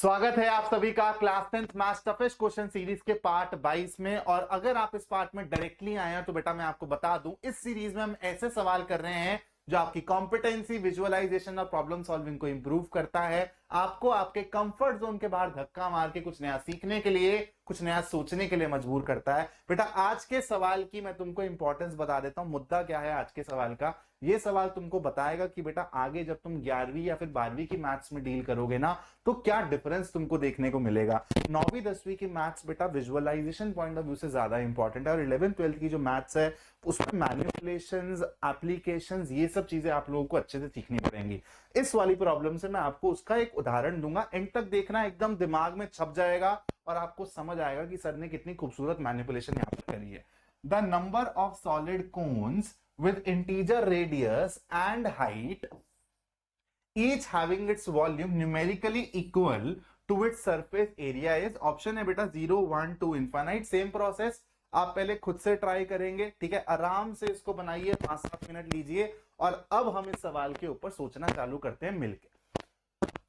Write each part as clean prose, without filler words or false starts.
स्वागत है आप सभी का class 10th maths toughest question series के पार्ट 22 में। और अगर आप इस पार्ट में डायरेक्टली आए हैं तो बेटा मैं आपको बता दूं, इस सीरीज में हम ऐसे सवाल कर रहे हैं जो आपकी कॉम्पिटेंसी, विजुअलाइजेशन और प्रॉब्लम सॉल्विंग को इंप्रूव करता है, आपको आपके कंफर्ट जोन के बाहर धक्का मार के कुछ नया सीखने के लिए, कुछ नया सोचने के लिए मजबूर करता है। बेटा आज के सवाल की मैं तुमको इंपॉर्टेंस बता देता हूं। मुद्दा क्या है आज के सवाल का? ये सवाल तुमको बताएगा कि बेटा आगे जब तुम 11वीं या फिर 12वीं की मैथ्स में डील करोगे ना, तो क्या डिफरेंस तुमको देखने को मिलेगा। 9वीं 10वीं की मैथ्स बेटा विजुअलाइजेशन पॉइंट ऑफ व्यू से ज्यादा इंपॉर्टेंट है, और 11th 12th की जो मैथ्स है उसमें मैनिपुलेशंस, एप्लीकेशंस, ये सब चीजें आप लोगों को अच्छे से सीखनी पड़ेंगी। इस वाली प्रॉब्लम से मैं आपको उसका एक उदाहरण दूंगा, एंड तक देखना, एकदम दिमाग में छप जाएगा और आपको समझ आएगा कि सर ने कितनी खूबसूरत मैनिपुलेशन यहां पर करी है। The number of solid cones with integer radius and height, each having its volume numerically equal to its surface area is, option है बेटा 0 1 2 infinite। सेम प्रोसेस आप पहले खुद से ट्राई करेंगे, ठीक है? आराम से इसको बनाइए, 5-7 मिनट लीजिए, और अब हम इस सवाल के ऊपर सोचना चालू करते हैं मिलके।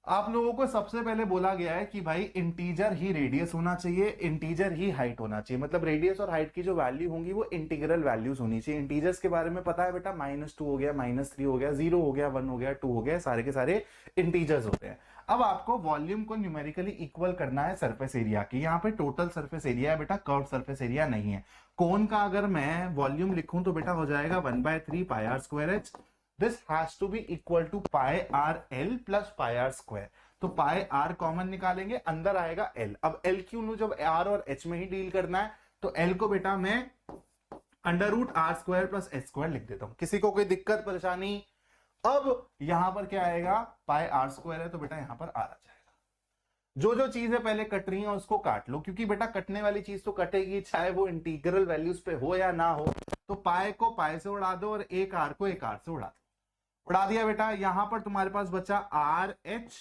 आप लोगों को सबसे पहले बोला गया है कि भाई इंटीजर ही रेडियस होना चाहिए, इंटीजर ही हाइट होना चाहिए। मतलब रेडियस और हाइट की जो वैल्यू होंगी वो इंटीग्रल वैल्यूज होनी चाहिए। इंटीजर्स के बारे में पता है बेटा, -2 हो गया, -3 हो गया, 0 हो गया, 1 हो गया, 2 हो गया, सारे के सारे इंटीजर्स होते हैं। अब आपको वॉल्यूम को न्यूमेरिकली इक्वल करना है सरफेस एरिया की। यहाँ पे टोटल सरफेस एरिया है बेटा, कर्व सरफेस एरिया नहीं है। कोन का अगर मैं वॉल्यूम लिखूं तो बेटा हो जाएगा 1/3 pi R square H. This has to be equal to pi R L plus pi R square. तो पाई आर कॉमन निकालेंगे, अंदर आएगा एल। अब एल क्यों लू जब आर और एच में ही डील करना है? तो एल को बेटा मैं √r² प्लस एच स्क्वायर लिख देता हूं। किसी को कोई दिक्कत परेशानी? अब यहां पर क्या आएगा, पाई आर स्क्वायर है तो बेटा यहां पर आर आ जाएगा। जो जो चीजें पहले कट रही हैं उसको काट लो, क्योंकि बेटा कटने वाली चीज तो कटेगी, चाहे वो इंटीग्रल वैल्यूज पे हो या ना हो। तो पाई को पाई से उड़ा दो और एक आर को एक आर से उड़ा दो। उड़ा दिया बेटा। यहां पर तुम्हारे पास बचा आर एच,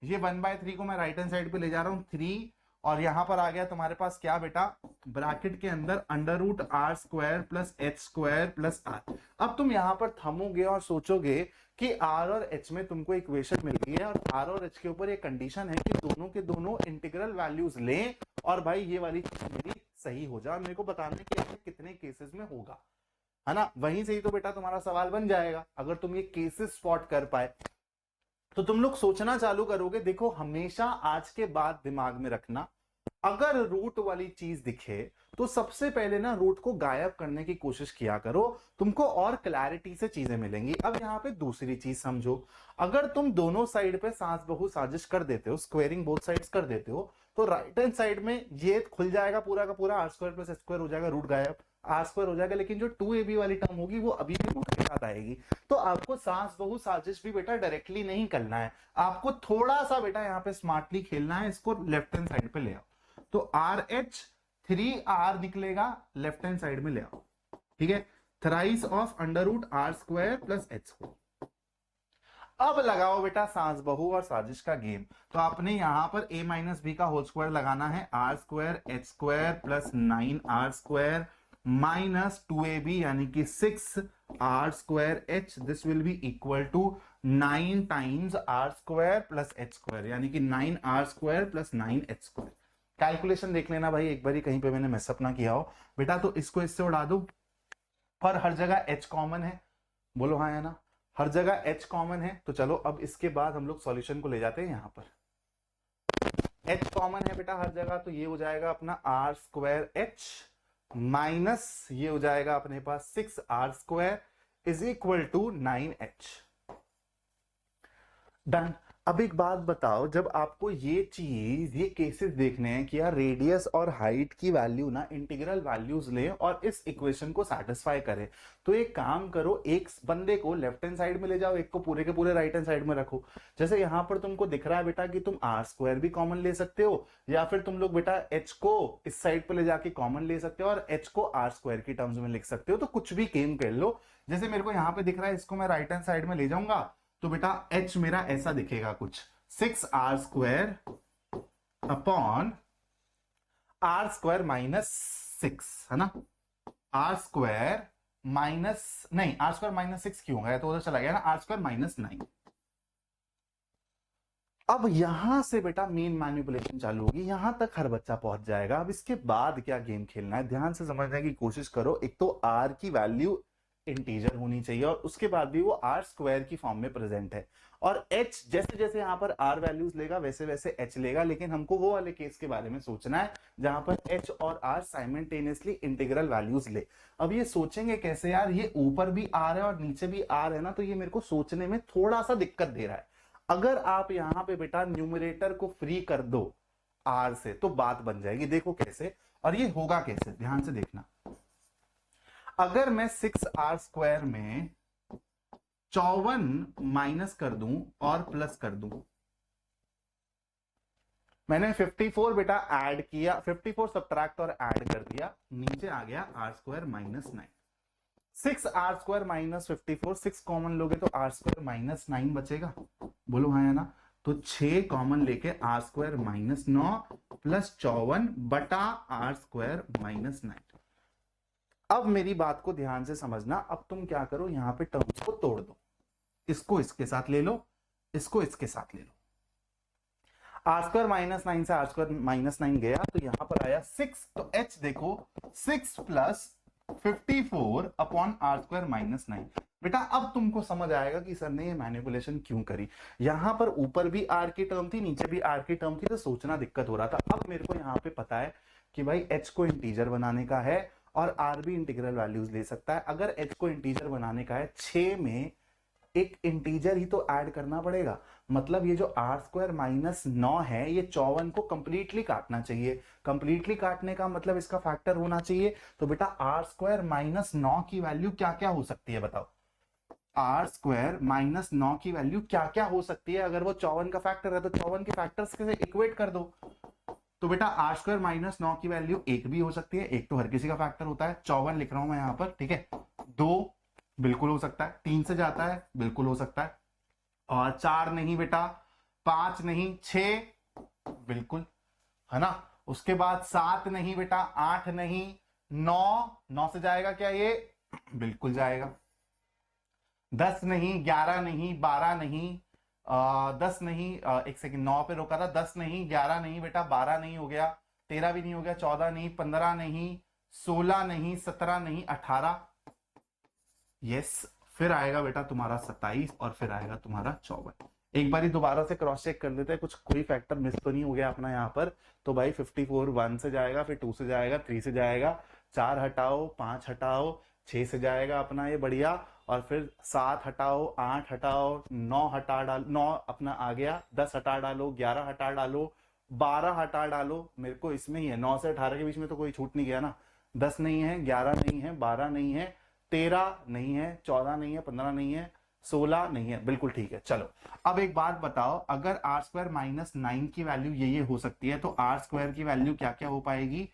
ये 1/3 को मैं राइट हैंड साइड पे ले जा रहा हूं 3, और यहां पर आ गया तुम्हारे पास क्या बेटा, ब्रैकेट के अंदर √r² plus h square plus r. अब तुम यहां पर थमोगे और सोचोगे कि आर और एच में तुमको इक्वेशन मिल गई है, और आर और एच के ऊपर एक कंडीशन है कि दोनों के दोनों इंटीग्रल वैल्यूज लें, और भाई ये वाली चीज मेरी सही हो जाए। मेरे को बताना है कि ऐसे कितने केसेस में होगा, है ना? वहीं से ही तो बेटा तुम्हारा सवाल बन जाएगा। अगर तुम ये केसेस स्पॉट कर पाए तो तुम लोग सोचना चालू करोगे। देखो, हमेशा आज के बाद दिमाग में रखना, अगर रूट वाली चीज दिखे तो सबसे पहले ना रूट को गायब करने की कोशिश किया करो, तुमको और क्लैरिटी से चीजें मिलेंगी। अब यहां पे दूसरी चीज समझो, अगर तुम दोनों साइड पे सास बहु साजिश कर देते हो, स्क्वेयरिंग बोथ साइड्स कर देते हो, तो राइट हैंड साइड में ये खुल जाएगा पूरा का पूरा, r² प्लस एच स्क्वायर हो जाएगा, रूट गायब, r² हो जाएगा। लेकिन जो 2ab वाली टर्म होगी वो अभी भी रूट के साथ आएगी। तो आपको सास बहु साजिश भी बेटा डायरेक्टली नहीं करना है, आपको थोड़ा सा बेटा यहाँ पे स्मार्टली खेलना है। इसको लेफ्ट हैंड साइड पे ले आओ, तो आर एच 3r निकलेगा, लेफ्ट हैंड साइड में ले आओ, ठीक है? Thrice of √r² plus h square. अब लगाओ बेटा सांस बहू और साजिश का गेम। तो आपने यहां पर a माइनस बी का होल स्क्वायर लगाना है, r² H square plus 9r² minus 2ab यानी कि 6r² h। This will be equal to 9 times r² plus h square, यानी कि 9r² प्लस 9h²। कैलकुलेशन देख लेना भाई एक बारी, कहीं पे मैंने मेसअप ना किया हो बेटा। तो इसको इससे उड़ा दो, और हर जगह h कॉमन है, बोलो हाँ या ना? हर जगह h कॉमन है। तो चलो अब इसके बाद हम लोग सॉल्यूशन को ले जाते हैं। यहां पर h कॉमन है बेटा हर जगह, तो ये हो जाएगा अपना r² h माइनस ये हो जाएगा अपने पास 6r² is equal to 9h। Done. अब एक बात बताओ, जब आपको ये चीज, ये केसेस देखने हैं कि यार रेडियस और हाइट की वैल्यू ना इंटीग्रल वैल्यूज ले और इस इक्वेशन को सेटिस्फाई करे, तो एक काम करो, एक बंदे को लेफ्ट हैंड साइड में ले जाओ, एक को पूरे के पूरे राइट हैंड साइड में रखो। जैसे यहां पर तुमको दिख रहा है बेटा कि तुम r² भी कॉमन ले सकते हो, या फिर तुम लोग बेटा h को इस साइड पर ले जाके कॉमन ले सकते हो और h को r² की टर्म्स में लिख सकते हो। तो कुछ भी गेम कर लो। जैसे मेरे को यहां पे दिख रहा है, इसको मैं राइट हैंड साइड में ले जाऊंगा तो बेटा h मेरा ऐसा दिखेगा कुछ, 6r² अपॉन r² माइनस 6, है ना? r² माइनस, नहीं r² माइनस 6 क्यों है? तो उधर चला गया ना, r² माइनस 9। अब यहां से बेटा मेन मैनिपुलेशन चालू होगी, यहां तक हर बच्चा पहुंच जाएगा। अब इसके बाद क्या गेम खेलना है, ध्यान से समझने की कोशिश करो। एक तो आर की वैल्यू इंटीजर होनी चाहिए और उसके बाद भी वो आर स्क्वायर की फॉर्म में प्रेजेंट है, और एच जैसे जैसे यहां पर आर वैल्यूज लेगा वैसे वैसे एच लेगा। लेकिन हमको वो वाले केस के बारे में सोचना है जहां पर एच और आर साइमल्टेनियसली इंटीग्रल वैल्यूज ले। अब ये सोचेंगे कैसे यार, ये ऊपर भी आर है और नीचे भी आर है ना, तो ये मेरे को सोचने में थोड़ा सा दिक्कत दे रहा है। अगर आप यहां पे बेटा न्यूमरेटर को फ्री कर दो आर से तो बात बन जाएगी। देखो कैसे, और ये होगा कैसे, ध्यान से देखना। अगर मैं 6r स्क्वायर में 54 माइनस कर दूं और प्लस कर दूं, मैंने 54 बेटा ऐड किया, 54 सब्ट्रैक्ट और ऐड कर दिया, नीचे आ गया r square minus 9। 6r square minus 54, 6 common लोगे तो आर स्क्वायर माइनस 9 बचेगा, बोलो हाँ या ना। तो 6 कॉमन लेके आर स्क्वायर माइनस 9 प्लस 54 बटा आर स्क्वायर माइनस 9। अब मेरी बात को ध्यान से समझना। अब तुम क्या करो, यहां पे टर्म्स को तोड़ दो, इसको इसके साथ ले लो, इसको इसके साथ ले लो। आर स्क्वायर माइनस 9 से आर स्क्वायर माइनस 9 गया तो यहां पर आया 6, तो एच देखो 6 plus 54 upon r square minus 9। बेटा अब तुमको समझ आएगा कि सर ने ये मैनिपुलेशन क्यों करी। यहां पर ऊपर भी आर की टर्म थी, नीचे भी आर की टर्म थी, तो सोचना दिक्कत हो रहा था। अब मेरे को यहां पे पता है कि भाई एच को इंटीजर बनाने का है और आर भी इंटीग्रल वैल्यूज ले सकता है। अगर एच को इंटीजर बनाने का है, 6 में एक इंटीजर ही तो ऐड करना पड़ेगा। मतलब ये जो आर स्क्वायर माइनस 9 है, ये 54 को कंप्लीटली काटना चाहिए। कंप्लीटली काटने का मतलब इसका फैक्टर होना चाहिए। तो बेटा आर स्क्वायर माइनस 9 की वैल्यू क्या क्या हो सकती है बताओ। आर स्क्वायर माइनस 9 की वैल्यू क्या क्या हो सकती है। अगर वो 54 का फैक्टर है तो 54 के फैक्टर्स से इक्वेट कर दो। तो बेटा आर स्क्वायर माइनस 9 की वैल्यू एक भी हो सकती है, एक तो हर किसी का फैक्टर होता है। 54 लिख रहा हूं मैं यहां पर, ठीक है। 2 बिल्कुल हो सकता है, 3 से जाता है बिल्कुल हो सकता है, और 4 नहीं बेटा, 5 नहीं, 6 बिल्कुल, है ना। उसके बाद 7 नहीं बेटा, 8 नहीं, 9, 9 से जाएगा क्या ये, बिल्कुल जाएगा। 10 नहीं, 11 नहीं, 12 नहीं, 10 नहीं, एक सेकंड, 9 पे रोका था, 10 नहीं, 11 नहीं बेटा, 12 नहीं हो गया, 13 भी नहीं हो गया, 14 नहीं, 15 नहीं, 16 नहीं, 17 नहीं, 18, यस। फिर आएगा बेटा तुम्हारा 27 और फिर आएगा तुम्हारा 54। एक बार दोबारा से क्रॉस चेक कर लेते हैं, कुछ कोई फैक्टर मिस तो नहीं हो गया अपना यहाँ पर। तो भाई 54 1 से जाएगा, फिर 2 से जाएगा, 3 से जाएगा, 4 हटाओ, 5 हटाओ, 6 से जाएगा अपना ये बढ़िया, और फिर 7 हटाओ, 8 हटाओ, 9 हटा डाल, 9 अपना आ गया, 10 हटा डालो, 11 हटा डालो, 12 हटा डालो। मेरे को इसमें ही है 9 से 18 के बीच में तो कोई छूट नहीं गया ना। 10 नहीं है, 11 नहीं है, 12 नहीं है, 13 नहीं है, 14 नहीं है, 15 नहीं है, 16 नहीं है, बिल्कुल ठीक है। चलो अब एक बात बताओ, अगर आर स्क्वायर माइनस 9 की वैल्यू ये हो सकती है, तो आर स्क्वायर की वैल्यू क्या क्या हो पाएगी,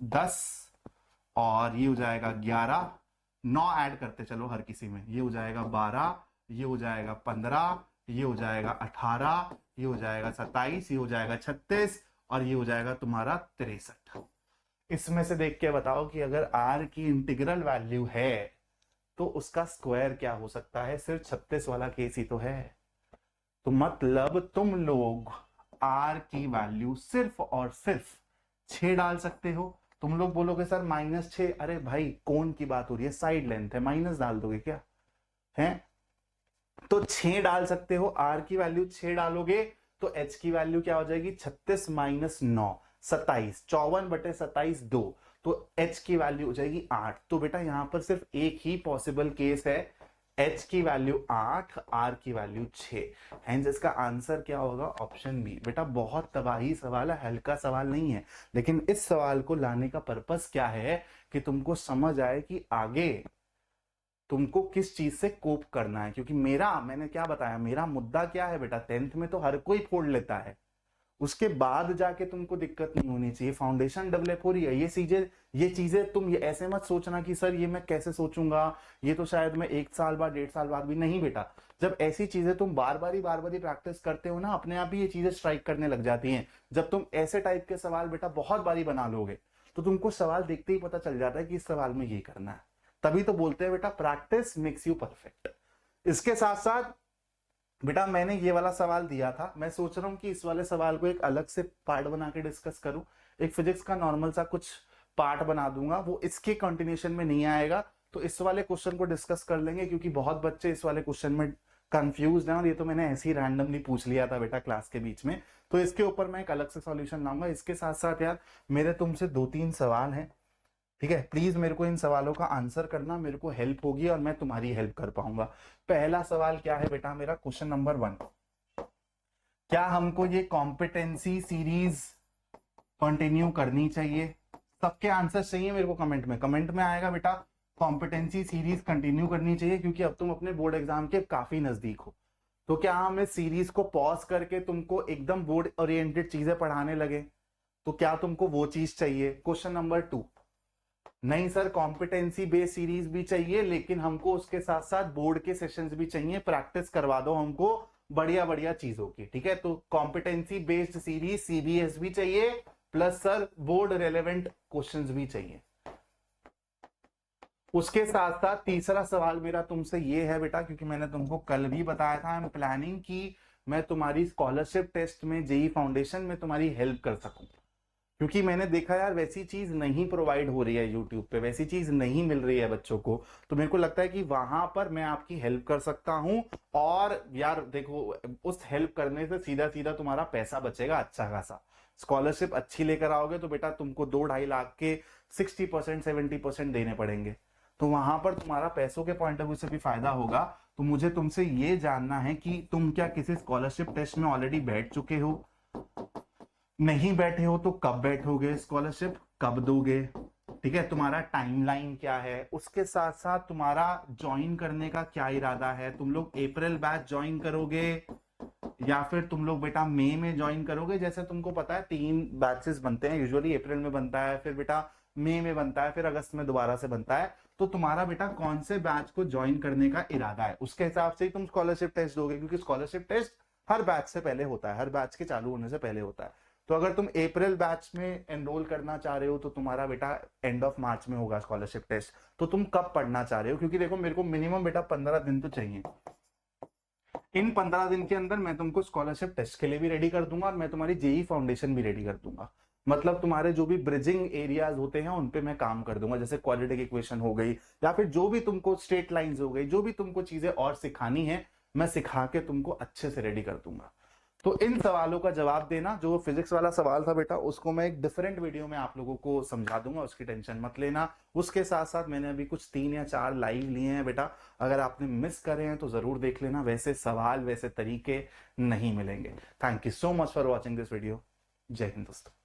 10, और ये हो जाएगा 11, 9 ऐड करते चलो हर किसी में, ये हो जाएगा 12, ये हो जाएगा 15, ये हो जाएगा 18, ये हो जाएगा 27, ये हो जाएगा 36, और ये हो जाएगा तुम्हारा 63। इसमें से देख के बताओ कि अगर आर की इंटीग्रल वैल्यू है तो उसका स्क्वायर क्या हो सकता है। सिर्फ 36 वाला केस ही तो है। तो मतलब तुम लोग आर की वैल्यू सिर्फ और सिर्फ 6 डाल सकते हो। तुम लोग बोलोगे सर -6, अरे भाई कोण की बात हो रही है, साइड लेंथ है, माइनस डाल दोगे क्या है। तो 6 डाल सकते हो, आर की वैल्यू 6 डालोगे तो एच की वैल्यू क्या हो जाएगी, 36 माइनस 9, 27, 54 बटे 27 2, तो एच की वैल्यू हो जाएगी 8। तो बेटा यहां पर सिर्फ एक ही पॉसिबल केस है, एच की वैल्यू 8, आर की वैल्यू 6। हेंस इसका आंसर क्या होगा, ऑप्शन बी। बेटा बहुत तबाही सवाल है, हल्का सवाल नहीं है, लेकिन इस सवाल को लाने का पर्पस क्या है कि तुमको समझ आए कि आगे तुमको किस चीज से कोप करना है। क्योंकि मैंने क्या बताया, मेरा मुद्दा क्या है बेटा, 10th में तो हर कोई फोड़ लेता है, उसके बाद जाके तुमको दिक्कत नहीं होनी चाहिए। फाउंडेशन डेवलप हो रही है, ये चीजें तुम ये ऐसे मत सोचना कि सर ये मैं कैसे सोचूंगा, ये तो शायद मैं 1 साल बाद 1.5 साल बाद भी नहीं। बेटा जब ऐसी चीजें तुम बार बार ही प्रैक्टिस करते हो ना, अपने आप ही ये चीजें स्ट्राइक करने लग जाती हैं। जब तुम ऐसे टाइप के सवाल बेटा बहुत बारी बना लोगे तो तुमको सवाल देखते ही पता चल जाता है कि इस सवाल में ये करना है। तभी तो बोलते हैं बेटा प्रैक्टिस मेक्स यू परफेक्ट। इसके साथ साथ बेटा मैंने ये वाला सवाल दिया था, मैं सोच रहा हूँ कि इस वाले सवाल को एक अलग से पार्ट बना के डिस्कस करूं। एक फिजिक्स का नॉर्मल सा कुछ पार्ट बना दूंगा, वो इसके कंटिन्यूशन में नहीं आएगा, तो इस वाले क्वेश्चन को डिस्कस कर लेंगे, क्योंकि बहुत बच्चे इस वाले क्वेश्चन में कंफ्यूज हैं, और ये तो मैंने ऐसे ही रैंडमली पूछ लिया था बेटा क्लास के बीच में। तो इसके ऊपर मैं एक अलग से सॉल्यूशन लाऊंगा। इसके साथ साथ यार मेरे तुमसे 2-3 सवाल हैं, ठीक है, प्लीज मेरे को इन सवालों का आंसर करना, मेरे को हेल्प होगी और मैं तुम्हारी हेल्प कर पाऊंगा। पहला सवाल क्या है बेटा मेरा, क्वेश्चन नंबर 1, क्या हमको ये कॉम्पिटेंसी सीरीज कंटिन्यू करनी चाहिए? सबके आंसर चाहिए मेरे को कमेंट में। कमेंट में आएगा बेटा कॉम्पिटेंसी सीरीज कंटिन्यू करनी चाहिए, क्योंकि अब तुम अपने बोर्ड एग्जाम के काफी नजदीक हो। तो क्या हम इस सीरीज को पॉज करके तुमको एकदम बोर्ड ओरिएंटेड चीजें पढ़ाने लगे? तो क्या तुमको वो चीज चाहिए? क्वेश्चन नंबर 2, नहीं सर कॉम्पिटेंसी बेस्ड सीरीज भी चाहिए, लेकिन हमको उसके साथ साथ बोर्ड के सेशंस भी चाहिए, प्रैक्टिस करवा दो हमको बढ़िया बढ़िया चीजों की, ठीक है। तो कॉम्पिटेंसी बेस्ड सीरीज सीबीएस भी चाहिए, plus sir board relevant questions भी चाहिए। उसके साथ साथ तीसरा सवाल मेरा तुमसे ये है बेटा, क्योंकि मैंने तुमको कल भी बताया था, आई एम प्लानिंग कि मैं तुम्हारी स्कॉलरशिप टेस्ट में जेई फाउंडेशन में तुम्हारी हेल्प कर सकूं, क्योंकि मैंने देखा यार वैसी चीज नहीं प्रोवाइड हो रही है यूट्यूब पे, वैसी चीज नहीं मिल रही है बच्चों को। तो मेरे को लगता है कि वहां पर मैं आपकी हेल्प कर सकता हूं, और यार देखो उस हेल्प करने से सीधा सीधा तुम्हारा पैसा बचेगा अच्छा खासा। स्कॉलरशिप अच्छी लेकर आओगे तो बेटा तुमको 2-2.5 लाख के 60% 70% देने पड़ेंगे, तो वहां पर तुम्हारा पैसों के पॉइंट ऑफ व्यू से भी फायदा होगा। तो मुझे तुमसे ये जानना है कि तुम क्या किसी स्कॉलरशिप टेस्ट में ऑलरेडी बैठ चुके हो? नहीं बैठे हो तो कब बैठोगे? स्कॉलरशिप कब दोगे? ठीक है, तुम्हारा टाइमलाइन क्या है? उसके साथ साथ तुम्हारा ज्वाइन करने का क्या इरादा है? तुम लोग अप्रैल बैच ज्वाइन करोगे या फिर तुम लोग बेटा मई में ज्वाइन करोगे? जैसे तुमको पता है 3 बैचेस बनते हैं यूजुअली, अप्रैल में बनता है, फिर बेटा मई में बनता है, फिर अगस्त में दोबारा से बनता है। तो तुम्हारा बेटा कौन से बैच को ज्वाइन करने का इरादा है, उसके हिसाब से ही तुम स्कॉलरशिप टेस्ट दोगे, क्योंकि स्कॉलरशिप टेस्ट हर बैच से पहले होता है, हर बैच के चालू होने से पहले होता है। तो अगर तुम अप्रैल बैच में एनरोल करना चाह रहे हो तो तुम्हारा बेटा एंड ऑफ मार्च में होगा स्कॉलरशिप टेस्ट। तो तुम कब पढ़ना चाह रहे हो? क्योंकि देखो मेरे को मिनिमम बेटा 15 दिन तो चाहिए। इन 15 दिन के अंदर मैं तुमको स्कॉलरशिप टेस्ट के लिए भी रेडी कर दूंगा, और मैं तुम्हारी जेई फाउंडेशन भी रेडी कर दूंगा। मतलब तुम्हारे जो भी ब्रिजिंग एरियाज होते हैं उन पे मैं काम कर दूंगा, जैसे क्वाड्रेटिक इक्वेशन हो गई, या फिर जो भी तुमको स्ट्रेट लाइंस हो गई, जो भी तुमको चीजें और सिखानी है मैं सिखा के तुमको अच्छे से रेडी कर दूंगा। तो इन सवालों का जवाब देना। जो फिजिक्स वाला सवाल था बेटा उसको मैं एक डिफरेंट वीडियो में आप लोगों को समझा दूंगा, उसकी टेंशन मत लेना। उसके साथ साथ मैंने अभी कुछ 3 या 4 लाइव लिए हैं बेटा, अगर आपने मिस करे हैं तो जरूर देख लेना, वैसे सवाल वैसे तरीके नहीं मिलेंगे। Thank you so much for watching this video. जय हिंद दोस्तों।